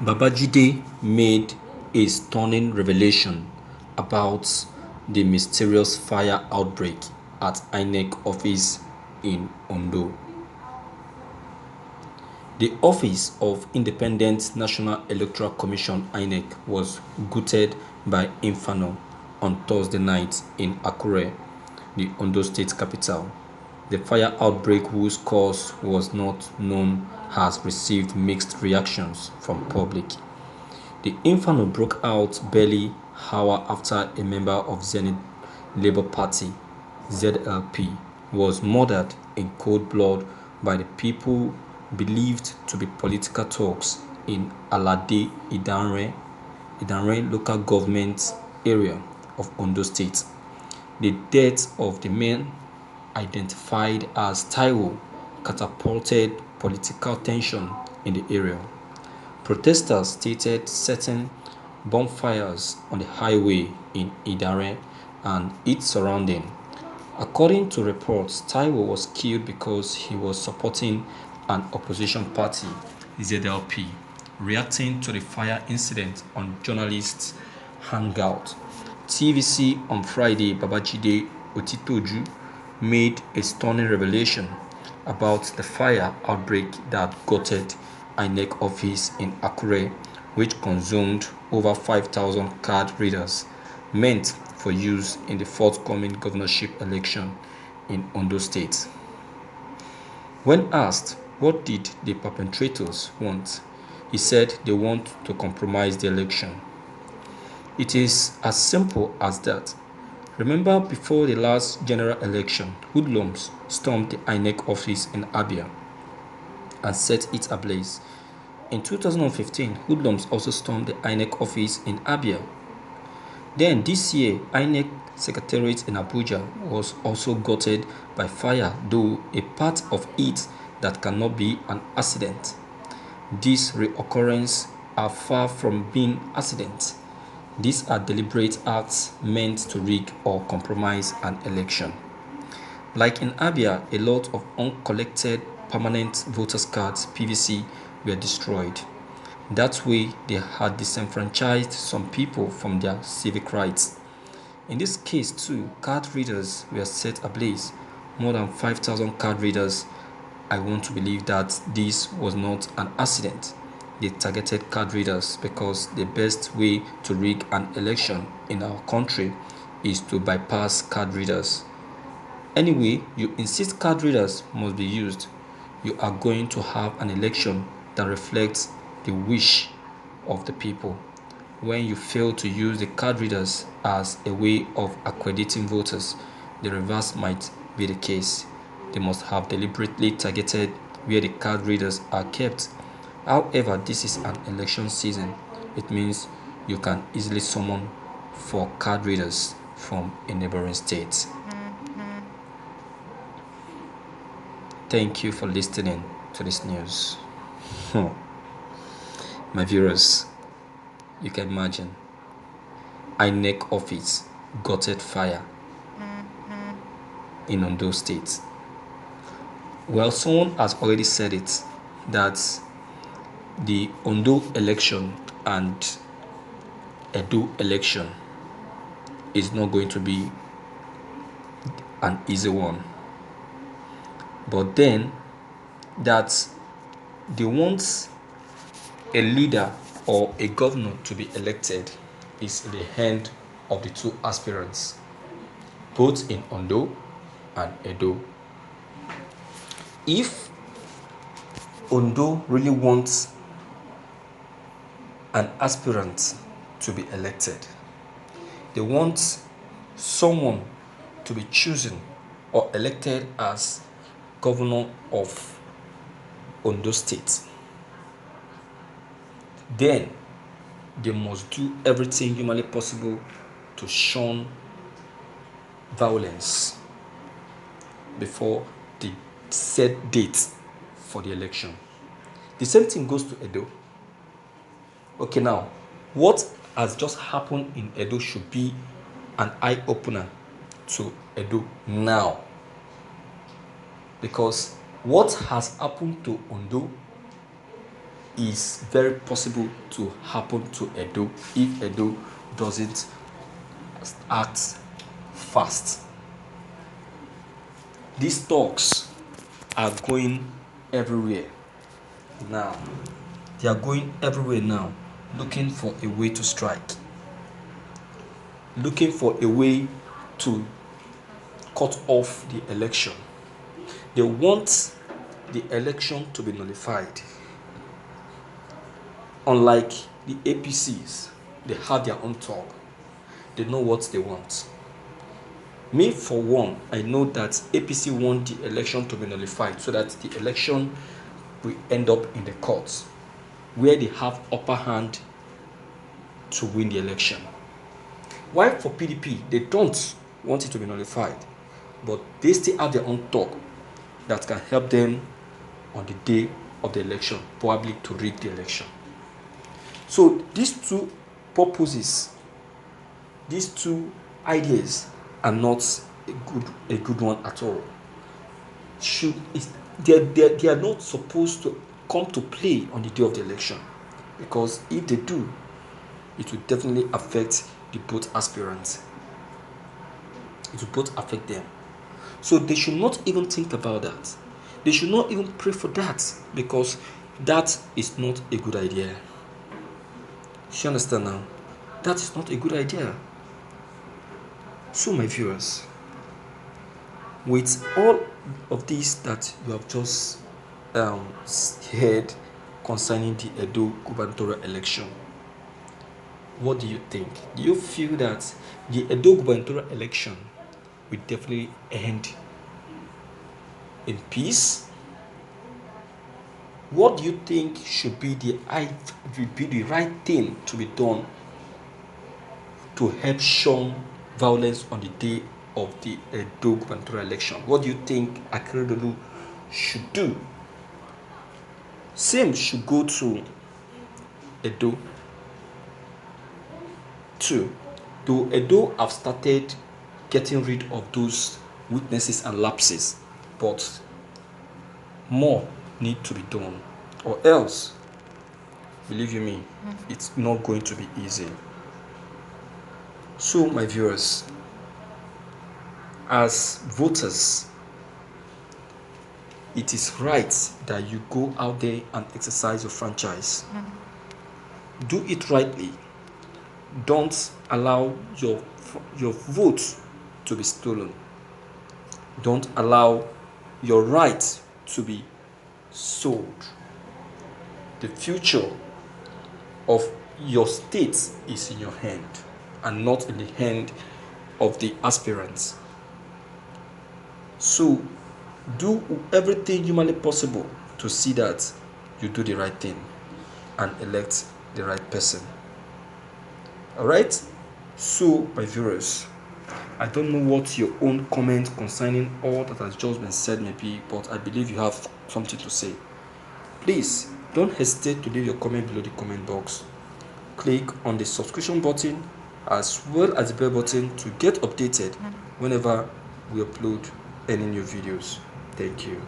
Babajide made a stunning revelation about the mysterious fire outbreak at Inec office in Ondo. The Office of Independent National Electoral Commission (INEC) was gutted by Inferno on Thursday night in Akure, the Ondo state capital. The fire outbreak, whose cause was not known, has received mixed reactions from public. The inferno broke out barely hour after a member of Zenith Labour Party (ZLP) was murdered in cold blood by the people believed to be political thugs in Alade Idanre local government area of Ondo State. The death of the man, identified as Taiwo, catapulted political tension in the area. Protesters stated setting bonfires on the highway in Idare and its surrounding. According to reports, Taiwo was killed because he was supporting an opposition party, ZLP, reacting to the fire incident on journalists' hangout. TVC on Friday, Babajide Otitoju made a stunning revelation about the fire outbreak that gutted Inec office in Akure, which consumed over 5,000 card readers meant for use in the forthcoming governorship election in Ondo State. When asked what did the perpetrators want, he said they want to compromise the election. It is as simple as that. Remember, before the last general election, hoodlums stormed the INEC office in Abia and set it ablaze. In 2015, hoodlums also stormed the INEC office in Abia. Then this year, INEC Secretariat in Abuja was also gutted by fire, though a part of it that cannot be an accident. These reoccurrences are far from being accidents. These are deliberate acts meant to rig or compromise an election. Like in Abia, a lot of uncollected permanent voters' cards (PVC) were destroyed. That way, they had disenfranchised some people from their civic rights. In this case too, card readers were set ablaze, more than 5,000 card readers. I want to believe that this was not an accident. They targeted card readers because the best way to rig an election in our country is to bypass card readers. Anyway, you insist card readers must be used, you are going to have an election that reflects the wish of the people. When you fail to use the card readers as a way of accrediting voters, the reverse might be the case. They must have deliberately targeted where the card readers are kept. However, this is an election season. It means you can easily summon for card readers from a neighboring state. Thank you for listening to this news. My viewers, you can imagine INEC office gutted fire in Ondo State. Well, someone has already said it that the Ondo election and Edo election is not going to be an easy one. But then that they want a leader or a governor to be elected is in the hand of the two aspirants, both in Ondo and Edo. If Ondo really wants an aspirant to be elected, they want someone to be chosen or elected as governor of Ondo State, then they must do everything humanly possible to shun violence before the set date for the election. The same thing goes to Edo. Okay, now, what has just happened in Edo should be an eye-opener to Edo now. Because what has happened to Ondo is very possible to happen to Edo if Edo doesn't act fast. These talks are going everywhere now. They are going everywhere now, looking for a way to strike, looking for a way to cut off the election. They want the election to be nullified. Unlike the APCs, they have their own talk. They know what they want. Me, for one, I know that APC want the election to be nullified so that the election will end up in the courts, where they have upper hand to win the election. While for PDP, they don't want it to be nullified, but they still have their own talk that can help them on the day of the election, probably to rig the election. So these two purposes, these two ideas are not a good one at all. They are not supposed to come to play on the day of the election, because if they do, it will definitely affect the both aspirants. It will both affect them. So they should not even think about that. They should not even pray for that, because that is not a good idea. You understand now? That is not a good idea. So my viewers, with all of this that you have just heard concerning the Edo gubernatorial election, what do you think? Do you feel that the Edo gubernatorial election will definitely end in peace? What do you think should be the right thing to be done to help shun violence on the day of the Edo gubernatorial election? What do you think Akeredolu should do? Same should go to Edo too. Though Edo have started getting rid of those weaknesses and lapses, but more need to be done, or else, believe you me, it's not going to be easy. So my viewers, as voters, it is right that you go out there and exercise your franchise. Do it rightly. Don't allow your vote to be stolen. Don't allow your right to be sold. The future of your state is in your hand and not in the hand of the aspirants. So do everything humanly possible to see that you do the right thing and elect the right person. Alright? So my viewers, I don't know what your own comment concerning all that has just been said may be, but I believe you have something to say. Please don't hesitate to leave your comment below the comment box. Click on the subscription button as well as the bell button to get updated whenever we upload any new videos. Thank you.